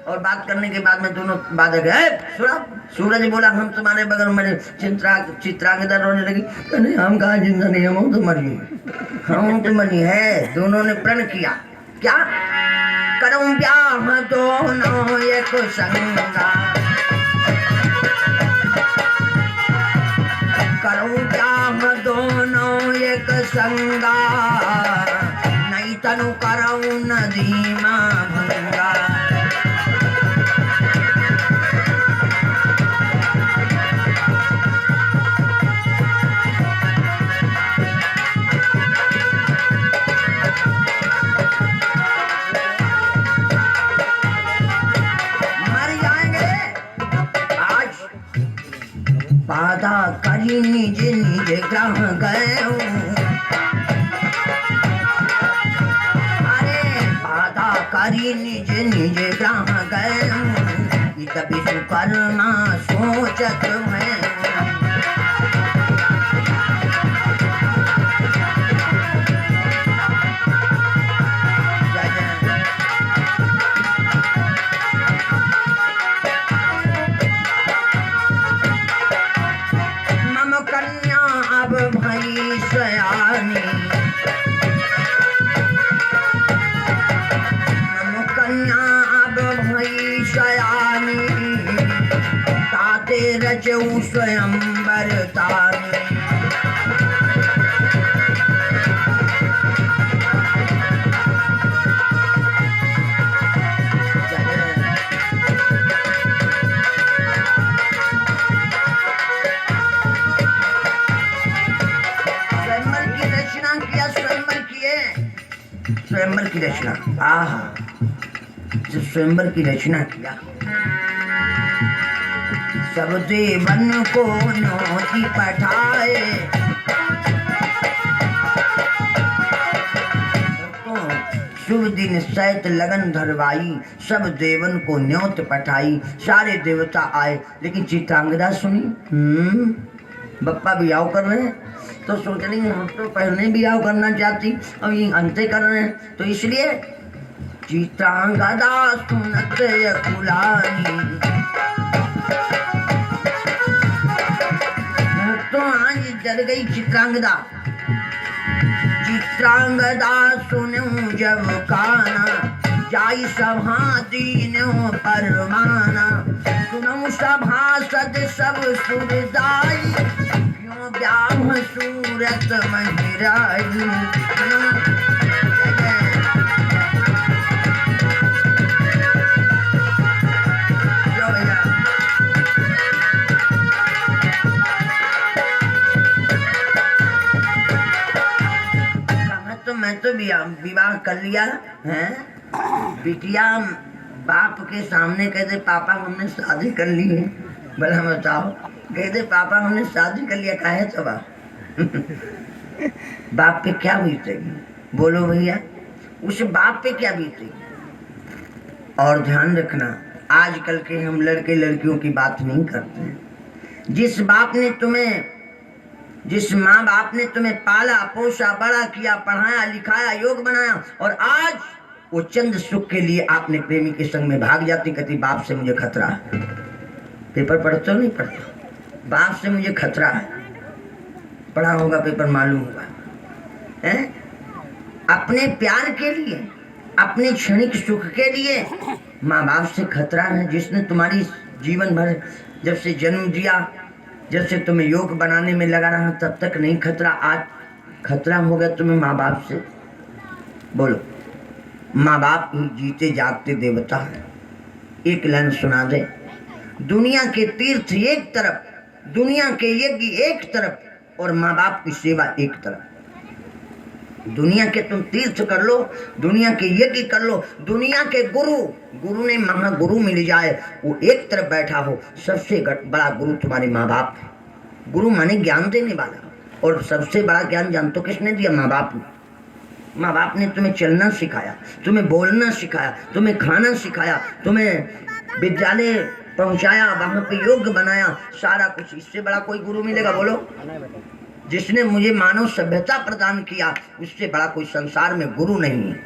और बात करने के बाद में दोनों बात गए। सुना, सूरज बोला हम तुम्हारे बगल में। चित्रांगदा रोने लगी, कहने हम कहा जिंदा नहीं, हम तो मरी, हम तो मरी है। दोनों ने प्रण किया, क्या करूं ब्याह दोनों एक संगा, करूं ब्याह दोनों एक संगा, नहीं तनु करऊं नदी मां भंगा। बाधा करी निज निज ग्रह गए, अरे बाधा करी निज निज ग्रह गए, तभी सुकर्मा सोचत है। रचऊ स्वयंवर तारे, स्वयंवर की रचना किया, स्वयंवर किए, स्वयंवर की रचना। आहा, जो स्वयंवर की रचना किया, सब देवन को न्योती पठाए, तो शुभ दिन सैत लगन धरवाई, सब देवन को न्योत पठाई। सारे देवता आए, लेकिन चित्रांगदा सुनी, बप्पा बियाह कर रहे हैं, तो सोच रही हम तो पहले बियाह करना चाहती, अब ये अंते कर रहे हैं, तो इसलिए चित्रांगदा सुनत कुलानी, तो आज डर गई चित्रांगदा। चित्रांगदा सुनूं जब काना, जाई सभा दीनों परमाना, सुनूं सभासद सब सुरदाई, क्यों ब्याह सूरत महिराई। मैं तो विवाह कर लिया है। बिटिया बाप के सामने कहते पापा हमने शादी कर ली है। भला बताओ, कहते पापा हमने शादी कर लिया, काहे तबा बाप पे क्या बीतेगी, बोलो भैया, उस बाप पे क्या बीतेगी। और ध्यान रखना, आजकल के हम लड़के लड़कियों की बात नहीं करते। जिस माँ बाप ने तुम्हें पाला पोसा बड़ा किया, पढ़ाया लिखाया, योग बनाया, और आज वो चंद सुख के लिए आपने प्रेमी के संग में भाग जाती, कहती बाप से मुझे खतरा है। पेपर पढ़ते हो नहीं पढ़ते, बाप से मुझे खतरा है, पढ़ा होगा पेपर मालूम होगा है? अपने प्यार के लिए, अपने क्षणिक सुख के लिए माँ बाप से खतरा है। जिसने तुम्हारी जीवन भर जब से जन्म दिया, जब से तुम्हें योग बनाने में लगा रहा, तब तक नहीं खतरा, आज खतरा हो गया तुम्हें माँ बाप से। बोलो, माँ बाप ही जीते जागते देवता है। एक लाइन सुना दे, दुनिया के तीर्थ एक तरफ, दुनिया के यज्ञ एक तरफ, और माँ बाप की सेवा एक तरफ। दुनिया के तुम तीर्थ कर लो, दुनिया के यज्ञ कर लो, दुनिया के गुरु ने महागुरु मिल जाए, वो एक तरफ बैठा हो, सबसे बड़ा गुरु तुम्हारे माँ बाप है। गुरु माने ज्ञान देने वाला, और सबसे बड़ा ज्ञान जान तो किसने दिया? माँ बाप ने। माँ बाप ने तुम्हें चलना सिखाया, तुम्हें बोलना सिखाया, तुम्हें खाना सिखाया, तुम्हें विद्यालय पहुंचाया, वहां पे योग बनाया, सारा कुछ। इससे बड़ा कोई गुरु मिलेगा? बोलो। जिसने मुझे मानव सभ्यता प्रदान किया, उससे बड़ा कोई संसार में गुरु नहीं है।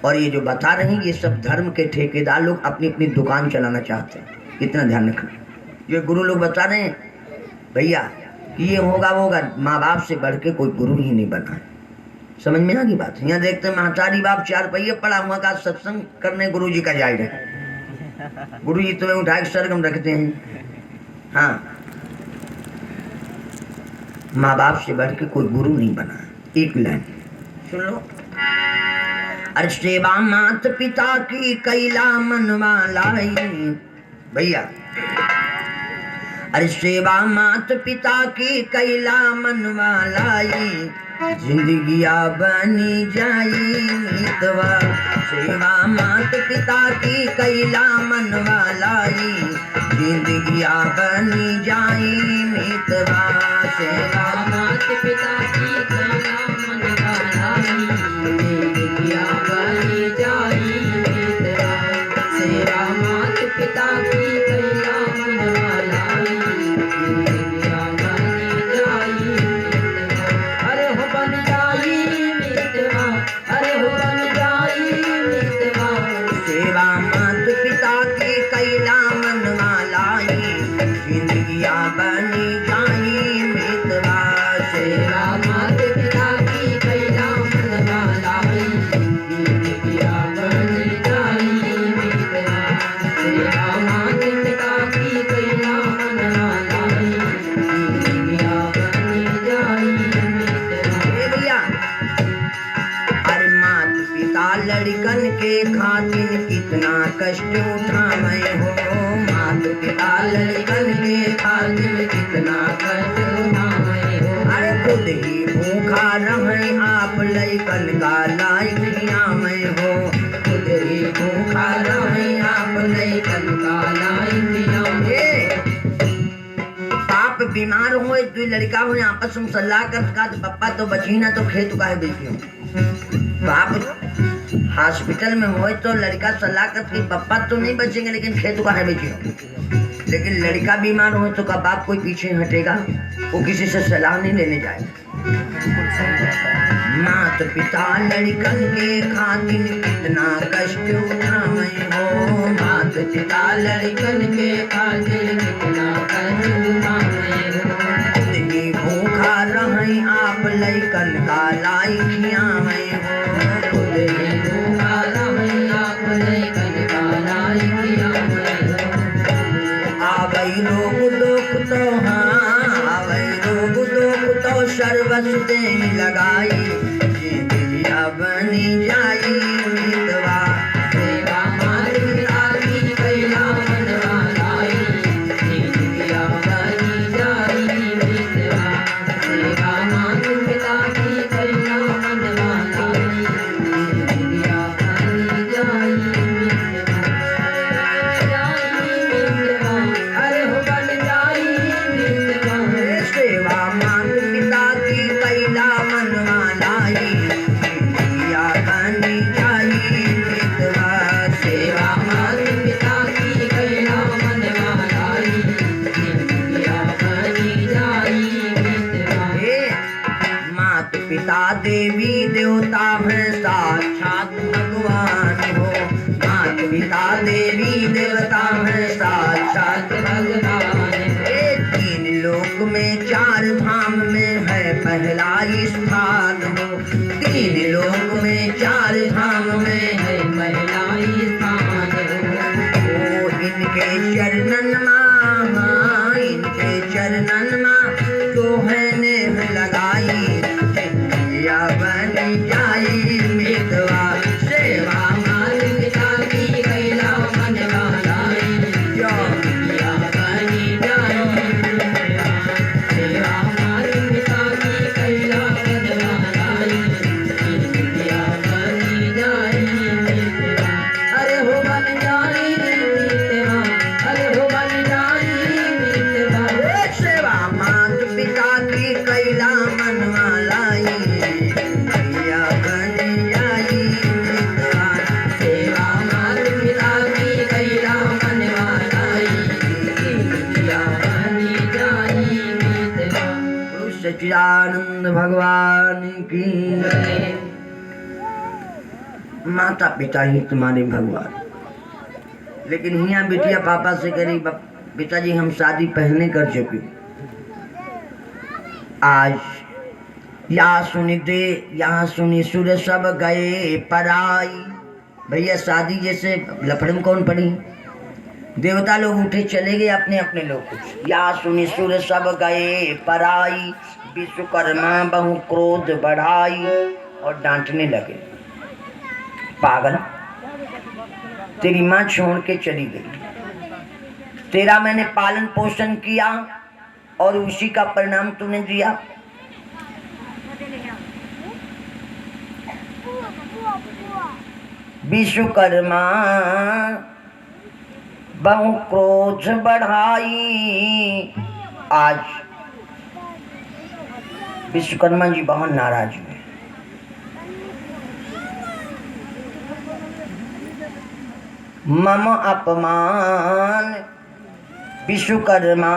और ये जो बता रहे हैं ये सब धर्म के ठेकेदार लोग अपनी अपनी दुकान चलाना चाहते हैं। इतना ध्यान रखना। ये गुरु लोग बता रहे हैं भैया कि ये होगा वो होगा, माँ बाप से बढ़ के कोई गुरु ही नहीं बना। समझ में आ गई बात? यहाँ देखते हैं महतारी बाप 4 पहिए पड़ा हुआ का सत्संग करने गुरु जी का जाए रहे। गुरु जी तुम्हें उठा के सरगम रखते हैं। हाँ, माँ बाप से बढ़ के कोई गुरु नहीं बना। एक लाइन सुन लो। अरे सेवा मात पिता की कैला मनवा लाई भैया। अरे सेवा मात पिता की कैला मनवा लाई, जिंदगिया बनी जाई मितवा। सेवा मात पिता की कैला मनवा लाई, जिंदगिया बनी जाई मितवा। सेवा मात पिता की कैला मनवा लाई, जिंदगिया बनी जाई मितवा। सेवा मात पिता की कैला मनवा लाई, जिंदगिया बनी जाई मितवा। अरे हो बन जाई मितवा, अरे हो बन जाई मितवा। सेवा मात पिता की कैला मनवा लाई, जिंदगिया बनी जाई मितवा। सेवा मात पिता की कैला मनवा लाई, जिंदगिया बनी जाई मितवा। सेवा मात पिता की कैला मनवा लाई, जिंदगिया बनी जाई मितवा। भैया अरे मात पिता लड़कन के खातिर कितना कष्ट उठावे हो। मात पिता लड़कन के खातिर कितना कष्ट उठावे हो। अरे खुद ही भूखा रहे आप लड़कन का लाई खियावे हो। खुद ही भूखा रहे आप लड़कन का लाई खियावे। बाप बीमार हो तो लड़का हो आपस में सलाह कर का पप्पा तो बची ना तो खेत का है बेटियों। बाप हॉस्पिटल में हो तो लड़का सलाह कर कि पप्पा तो नहीं बचेंगे लेकिन खेत का है बेटियों। लेकिन लड़का बीमार हो तो का बाप कोई पीछे हटेगा? वो किसी से सलाह नहीं लेने जाएगा। मात पिता लड़कन के खातिर कितना कष्ट उठावे हो। मात पिता लड़कन के खातिर कितना कष्ट उठावे हो। खुद ही भूखा रहे आप लड़कन का लाई खियावे हो। खुद ही भूखा रहे आप लड़कन का लाई खियावे हो। आवै रोग दुख तो हाँ, आवै रोग दुख तो सर्वस दे लगाई, जिंदगिया बनी जाई मितवा। सेवा मात पिता की कैला मनवा लाई, जिंदगिया बनी जाई मितवा। सेवा मात पिता की कैला मनवा लाई, जिंदगिया बनी जाई मितवा। अरे हो बन जाई मितवा। सेवा मात पिता की कैला मनवा लाई, जिंदगिया बनी जाई मितवा। सेवा मात पिता की कैला मनवा लाई, जिंदगिया बनी जाई मितवा। मात पिता देवी देवता हैं साक्षात भगवान हो। मात पिता देवी देवता हैं साक्षात भगवान। 3 लोक में 4 धाम में है पहला स्थान हो। 3 लोक में 4 धाम में है पहला स्थान हो। इनके चरणन माँ, इनके चरणन माँ जो है नेह लगाई, जिंदगिया बनी जाई मितवा। सेवा मात पिता की कैला मनवा लाई, जिंदगिया बनी जाई मितवा। सेवा मात पिता की कैला मनवा लाई, जिंदगिया बनी जाई मितवा। अरे हो बन जाई मितवा, अरे हो बन जाई मितवा। सेवा मात पिता की कैला मनवा लाई, जिंदगिया बनी जाई मितवा। सेवा मात पिता की कैला मनवा लाई, जिंदगिया बनी जाई मितवा। गुरु सच्चिदानंद भगवान की जय। माता पिता ही तुम्हारे भगवान। लेकिन यहाँ बिटिया पापा से कह रही पिताजी हम शादी पहले कर चुके। आज यहाँ सुनी सुर सब गए पराई। भैया शादी जैसे लफड़े में कौन पड़ी, देवता लोग उठे चले गए अपने अपने लोग। या सुनी सुर सब गए पराई, विश्वकर्मा बहु क्रोध बढ़ाई। और डांटने लगे, पागल तेरी माँ छोड़ के चली गई, तेरा मैंने पालन पोषण किया और उसी का परिणाम तूने दिया। विश्वकर्मा बहु क्रोध बढ़ाई। आज विश्वकर्मा जी बहुत नाराज हुए। मम अपमान विश्वकर्मा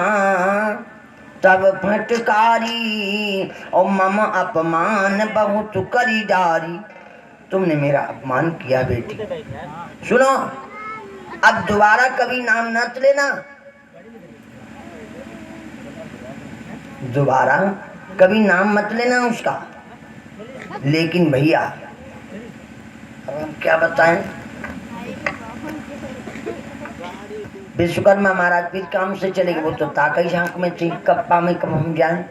तब फटकारी, और मम अपमान बहुत करी डारी। तुमने मेरा अपमान किया बेटी। सुनो, अब दोबारा कभी नाम मत लेना, दोबारा कभी नाम मत लेना उसका। लेकिन भैया अब हम क्या बताएं, विश्वकर्मा महाराज फिर काम से चले गए। वो तो ताकई झांक में थी, कप्पा में कब हम जाए।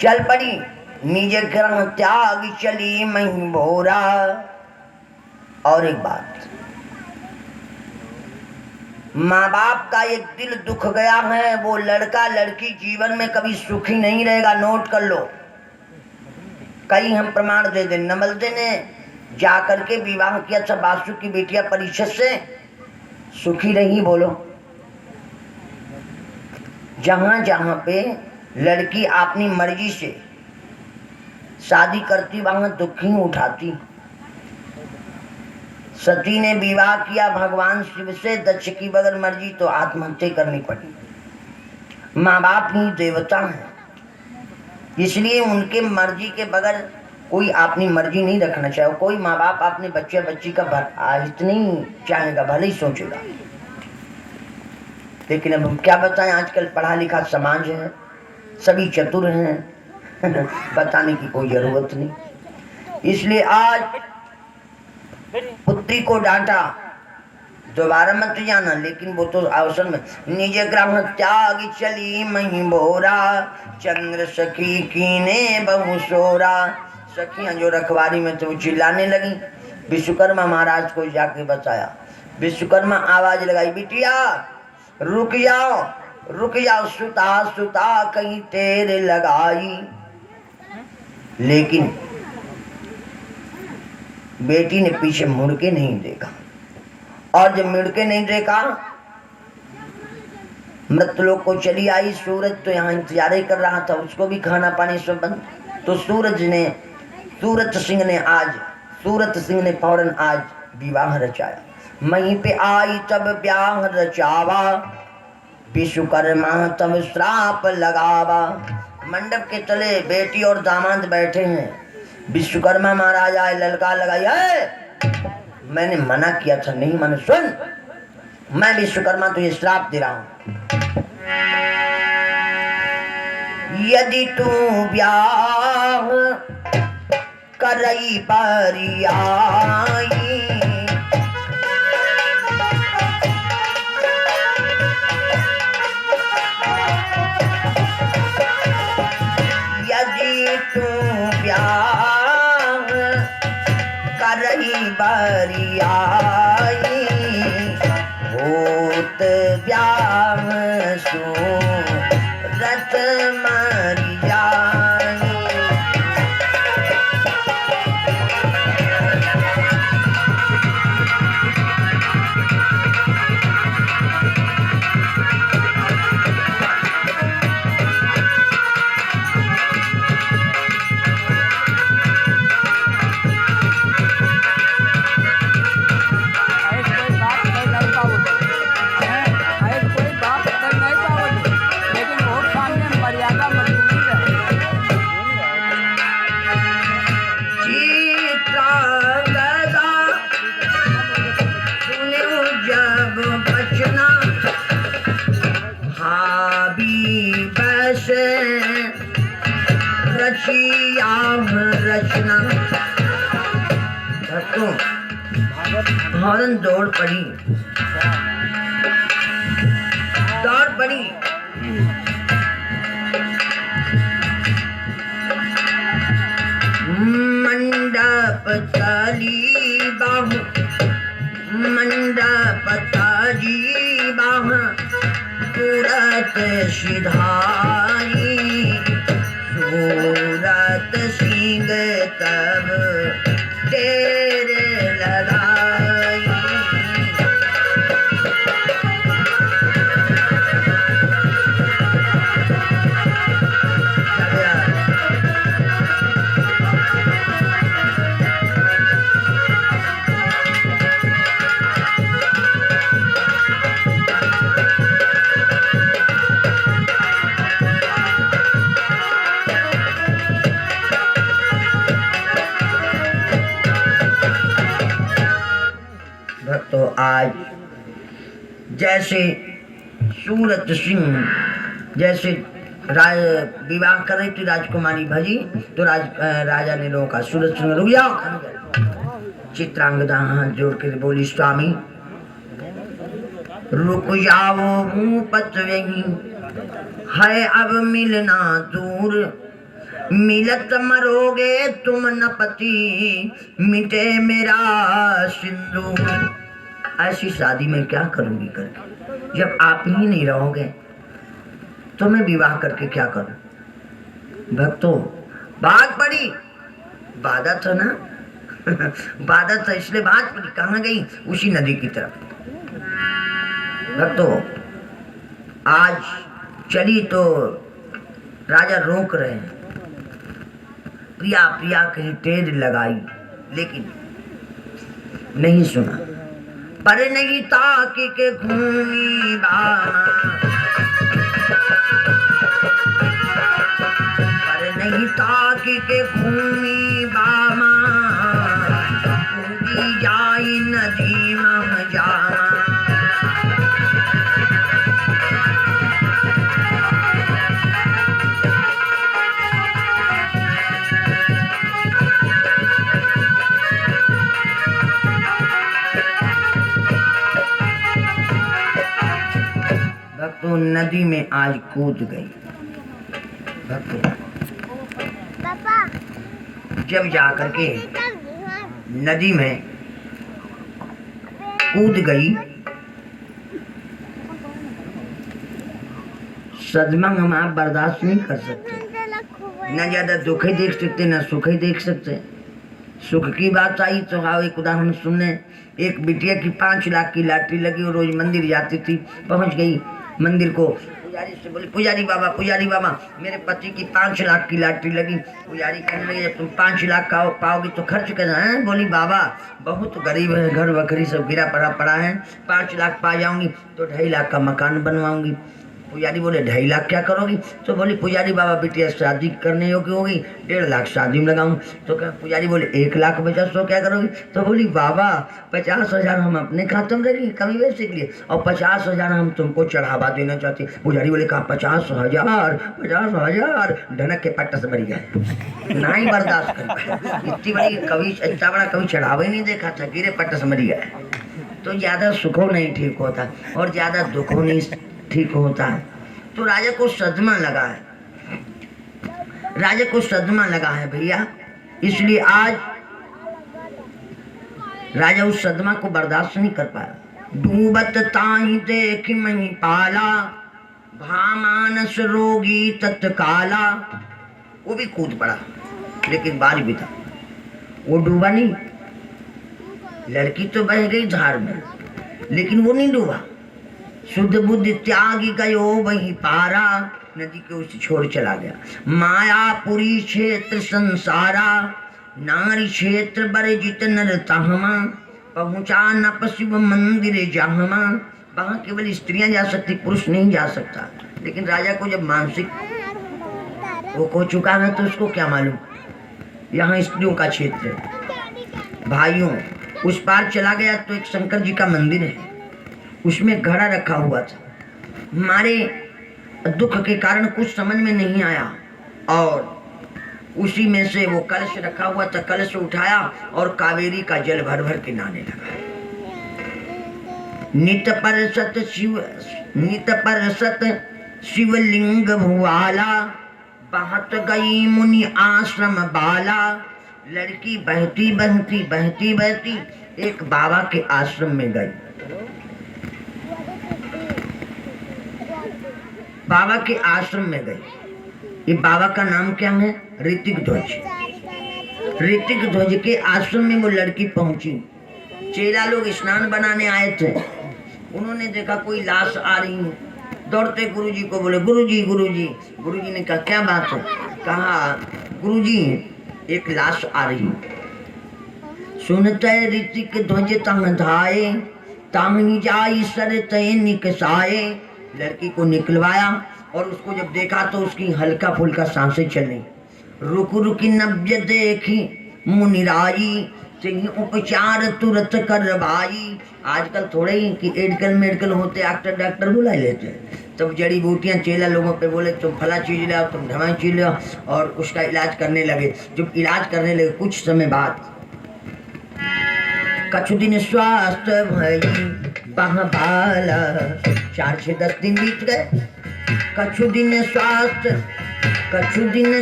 चल पड़ी निज ग्रह त्याग चली मही भोरा। और एक बात, माँ बाप का एक दिल दुख गया है, वो लड़का लड़की जीवन में कभी सुखी नहीं रहेगा। नोट कर लो, कहीं हम प्रमाण दे दें। नमलदे ने जाकर के विवाह किया था बासु की बेटिया परिषद से, सुखी रही बोलो। जहां जहां पे लड़की अपनी मर्जी से शादी करती वहां दुखी उठाती। सती ने विवाह किया भगवान शिव से, दक्ष की बगैर मर्जी तो आत्महत्या करनी पड़ी। माँ बाप ही देवता हैं, इसलिए उनके मर्जी के बगैर कोई अपनी मर्जी नहीं रखना चाहिए। कोई माँ बाप अपने बच्चे बच्ची का हित नहीं चाहेगा, भले ही सोचेगा। लेकिन अब हम क्या बताएं, आजकल पढ़ा लिखा समाज है, सभी चतुर हैं, बताने की कोई जरूरत नहीं। इसलिए आज पुत्री को डांटा, दोबारा मत जाना। लेकिन वो तो अवसर में निज ग्रह त्याग चली मही भोरा, चंद्र सखी कीने बहु सोरा। सखियां जो रखवारी में थे वो चिल्लाने लगी। विश्वकर्मा महाराज को जाके बताया। विश्वकर्मा आवाज लगाई, बिटिया रुक जाओ रुक जाओ, सुता सुता कहीं तेरे लगाई। लेकिन बेटी ने पीछे मुड़ के नहीं देखा, और जब मुड़ के नहीं देखा मृतलोक को चली आई। सूरज तो यहाँ इंतजार ही कर रहा था, उसको भी खाना पानी सब बंद। तो सूरत सिंह ने फौरन आज विवाह रचाया। वहीं पे आई तब ब्याह रचावा, विश्वकर्मा तब श्राप लगावा। मंडप के तले बेटी और दामाद बैठे हैं। विश्वकर्मा महाराज आए, ललकार लगाई, मैंने मना किया था, नहीं माने। सुन, मैं विश्वकर्मा तुझे श्राप दे रहा हूं। यदि तू ब्याह करई बरियाई, यदि तू ब्याह करई बरियाई, होत ब्याह सूरत मरि जाई। फौरन दौड़ पड़ी। मंडप ताली बाह सूरत सिधारी, सूरत सिंह तब तेरे लगाई। तो आज जैसे सूरत सिंह जैसे विवाह कर रही थी राजकुमारी भजी, तो राजा ने रोका। सूरत सिंह रुक जाओ। चित्रांगदा हाथ जोड़ के बोली स्वामी रुक जाओ, भूपत वही है अब मिलना दूर, मिलत मरोगे तुम न पति, मिटे मेरा सिंदूर। ऐसी शादी में क्या करूंगी करके, जब आप ही नहीं रहोगे तो मैं विवाह करके क्या करूं। भक्तों बात पड़ी, बाधा था ना बाधा था इसलिए बात पड़ी। कहाँ गई? उसी नदी की तरफ। भक्तों आज चली तो राजा रोक रहे हैं, प्रिया प्रिया कहीं टेढ़ लगाई, लेकिन नहीं सुना। पर नहीं ताकि के घूमी बामा, पर नहीं ताकि के घूमी बामा, कूदी जाई नदी मह जामा। तो नदी में आज कूद गई। जब जाकर के नदी में कूद गई, सदमा हम आप बर्दाश्त नहीं कर सकते। न ज्यादा दुख ही देख सकते न सुख ही देख सकते। सुख की बात आई तो आओ एक उदाहरण सुनने। एक बिटिया की 5 लाख की लॉटरी लगी और रोज मंदिर जाती थी। पहुंच गई मंदिर को, पुजारी से बोली पुजारी बाबा मेरे पति की 5 लाख की लॉटरी लगी। पुजारी कहने लगे जब तुम 5 लाख का पाओगे तो खर्च करना है। बोली बाबा बहुत गरीब है, घर वखरी सब गिरा पड़ा है, 5 लाख पा जाऊंगी तो 2.5 लाख का मकान बनवाऊंगी। पुजारी बोले 2.5 लाख क्या करोगी? तो बोली पुजारी बाबा बिटिया शादी करने योग्य होगी, 1.5 लाख शादी में लगाऊं। तो क्या पुजारी बोले 1 लाख बचा तो क्या करोगी? तो बोली बाबा 50,000 हम अपने खाते में रखेंगे कभी वैसे के लिए, और 50,000 हम तुमको चढ़ावा देना चाहते। पुजारी बोले कहा 50,000 ढनक के पट्टा से मरी गए, नहीं बर्दाश्त कर। इतनी बड़ी कभी इतना बड़ा कभी चढ़ावा ही नहीं देखा था, गिरे पट्टा से मरी गए। तो ज्यादा सुखों नहीं ठीक होता और ज्यादा दुखों नहीं ठीक होता है। तो राजा को सदमा लगा है, भैया। इसलिए आज राजा उस सदमा को बर्दाश्त नहीं कर पाया। डूबत ताही देख मही पाला, भामानस रोगी तत्काला। वो भी कूद पड़ा, लेकिन बारी भी था, वो डूबा नहीं। लड़की तो बह गई धार में, लेकिन वो नहीं डूबा। शुद्ध बुद्धि त्यागी गयो वही पारा, नदी के उस छोड़ चला गया। मायापुरी क्षेत्र संसारा, नारी क्षेत्र बरजित नर तहमा, पहुंचा न शिव मंदिर जहमा। वहां केवल स्त्रियां जा सकती, पुरुष नहीं जा सकता। लेकिन राजा को जब मानसिक वो खो चुका है तो उसको क्या मालूम, यहाँ स्त्रियों का क्षेत्र है। भाइयों उस पार चला गया तो एक शंकर जी का मंदिर है, उसमें घड़ा रखा हुआ था। हमारे दुख के कारण कुछ समझ में नहीं आया और उसी में से वो कलश रखा हुआ था, कलश उठाया और कावेरी का जल भर भर के नहाने लगा। नित परसत शिवलिंग भुआला, बहत गई मुनि आश्रम बाला। लड़की बहती बहती बहती बहती एक बाबा के आश्रम में गई। बाबा के आश्रम में गई। ये बाबा का नाम क्या है? ऋतिक ध्वज। ऋतिक ध्वज के आश्रम में वो लड़की पहुंची। चेला लोग स्नान बनाने आए थे। उन्होंने देखा कोई लाश आ रही है, दौड़ते गुरुजी को बोले, गुरुजी गुरुजी। गुरुजी ने कहा क्या बात है? कहा गुरुजी एक लाश आ रही है। सुनते ऋतिक ध्वज तंग धाये, ताही जाई सर तय निकसाए। लड़की को निकलवाया और उसको जब देखा तो उसकी हल्का फुल्का सांसें चली। रुक रुकी नब्ज देखी मुनिराई, उपचार तुरंत करवाई। आजकल थोड़े ही कि एडकल मेडकल होते डॉक्टर डॉक्टर बुला लेते हैं। तब जड़ी बूटियां चेला लोगों पे बोले तुम फला चीज ले आओ, तुम ढमा चीज ले आओ, और उसका इलाज करने लगे। जब इलाज करने लगे कुछ समय बाद कछु दिन स्वास्थ्य भई बहबाला। 4 से 10 दिन बीत गए। कछु दिन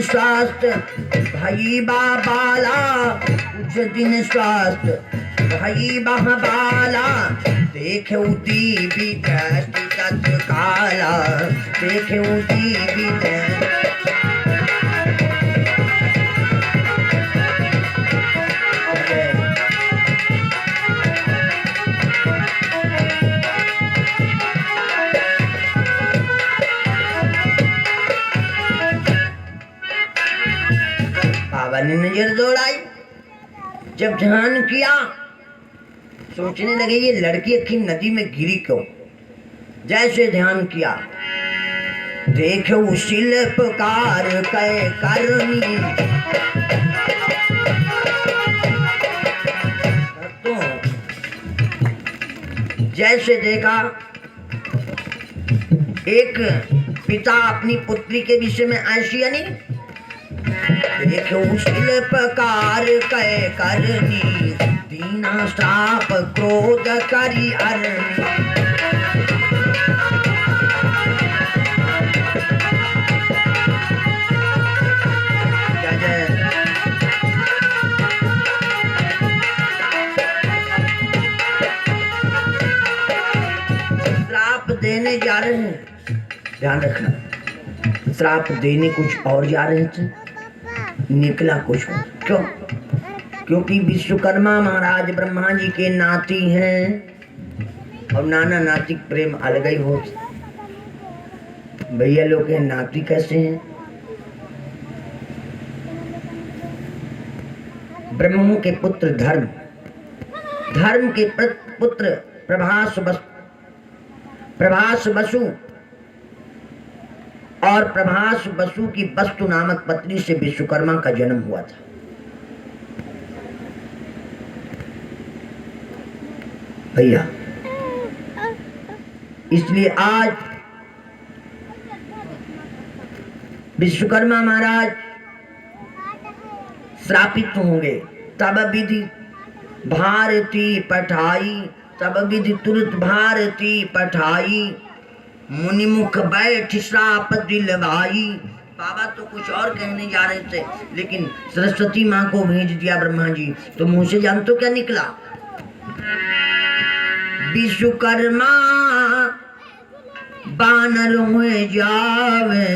स्वास्थ्य भई बाबाला, कुछ दिन स्वास्थ्य भई बहबाला। देखे दीवी दृष्टि तत्काला, देखे दीवी बाबा ने नजर दौड़ाई। जब ध्यान किया सोचने लगे ये लड़की अखी नदी में गिरी क्यों। जैसे ध्यान किया देखो शिल्पकार कै करनी। तो जैसे देखा एक पिता अपनी पुत्री के विषय में ऐसी यानी देखो शिल्पकार कै करनी, दीना श्राप क्रोध करी अरनी। श्राप देने जा रहे हैं, ध्यान रखना। श्राप देने कुछ और जा रहे थे, निकला कुछ और। क्यों? क्योंकि विश्वकर्मा महाराज ब्रह्मा जी के नाती हैं और नाना नाती प्रेम अलग ही होता। भैया लोग के नाती कैसे हैं? ब्रह्मों के पुत्र धर्म, धर्म के पुत्र प्रभास बसु और प्रभास बसु की वस्तु नामक पत्नी से विश्वकर्मा का जन्म हुआ था। भैया इसलिए आज विश्वकर्मा महाराज श्रापित होंगे। तब विधि भारती पठाई, तब विधि तुरंत भारती पठाई। मुनिमुख बैठ श्राप दिलवाई। बाबा तो कुछ और कहने जा रहे थे, लेकिन सरस्वती माँ को भेज दिया ब्रह्मा जी। तो मुंह से जान तो क्या निकला? विश्वकर्मा बानर हुए जावे,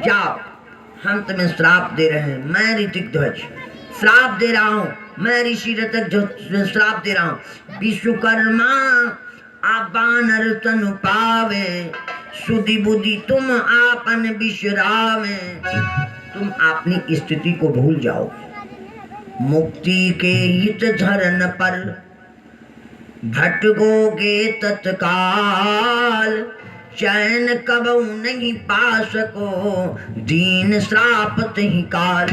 जाओ हम तुम्हें श्राप दे रहे हैं। मैं ऋतिक ध्वज श्राप दे रहा हूँ, मैं ऋषि ऋतिक ध्वज श्राप दे रहा हूँ। विश्वकर्मा आप बानर तनु पावे, सुधि बुद्धि तुम आपन बिसरावे। तुम अपनी स्थिति को भूल जाओ। मुक्ति के हित धरन पर भटकोगे तत्काल, चैन कबहू नहीं पा सको, दीन श्रापत ही काल।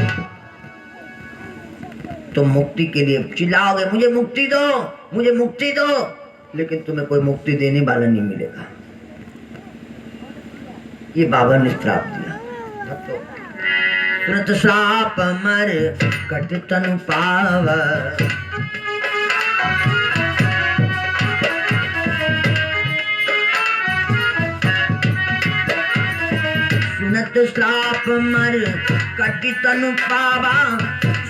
तुम मुक्ति के लिए चिल्लाओगे मुझे मुक्ति दो, मुझे मुक्ति दो, लेकिन तुम्हें कोई मुक्ति देने वाला नहीं मिलेगा। ये बाबा ने श्राप दिया। तुरंत श्राप मर कट तनु पाव, श्राप मर कटि तनु पावा,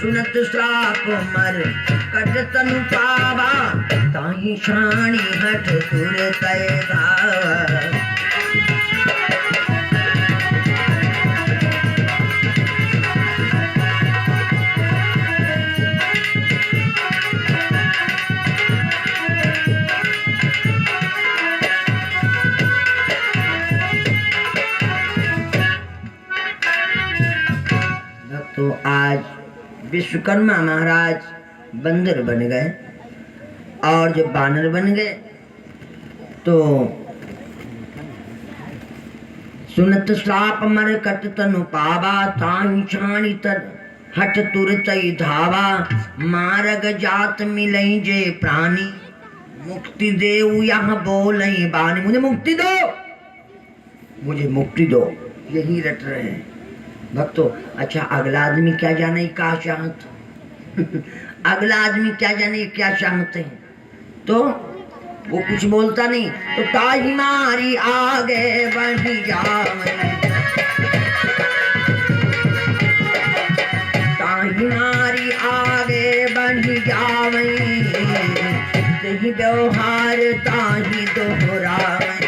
सुनत श्राप मर कटि तनु पावा, ताहि छाणी हठ तुर तय धावा। तो आज विश्वकर्मा महाराज बंदर बन गए, और जब बानर बन गए तो सुनत श्राप मर कट तनु पावा, ताहि छाणी तर हठ तुर तई धावा, मारग जात मिलई जे प्राणी, मुक्ति देऊ यहाँ बोलई बानी। मुझे मुक्ति दो, मुझे मुक्ति दो, यही रट रहे हैं भक्तों। अच्छा, अगला आदमी क्या जाने क्या चाहत अगला आदमी क्या जाने क्या चाहते हैं, तो वो कुछ बोलता नहीं। तो ताही मारी आगे बढ़ी जावे, ताही मारी आगे बढ़ी जावे, तेहि व्यवहार ताही दोहरावे।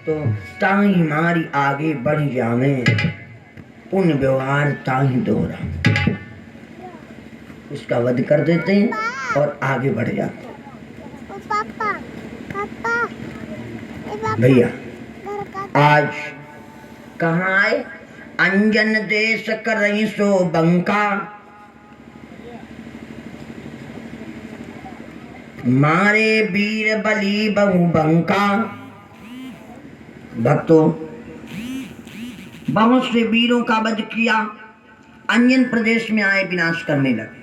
तो ताही मारी आगे बढ़ जावे, पुण्य व्यवहार ताही दोहरा। उसका वध कर देते हैं और आगे बढ़ जाते हैं। भैया आज कहाँ आए? अंजन देश करई सो बंका, मारे वीर बली बहु बंका। भक्तों, बहुत से वीरों का वध किया, अंजन प्रदेश में आए, विनाश करने लगे।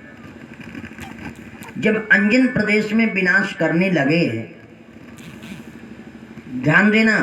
जब अंजन प्रदेश में विनाश करने लगे, ध्यान देना,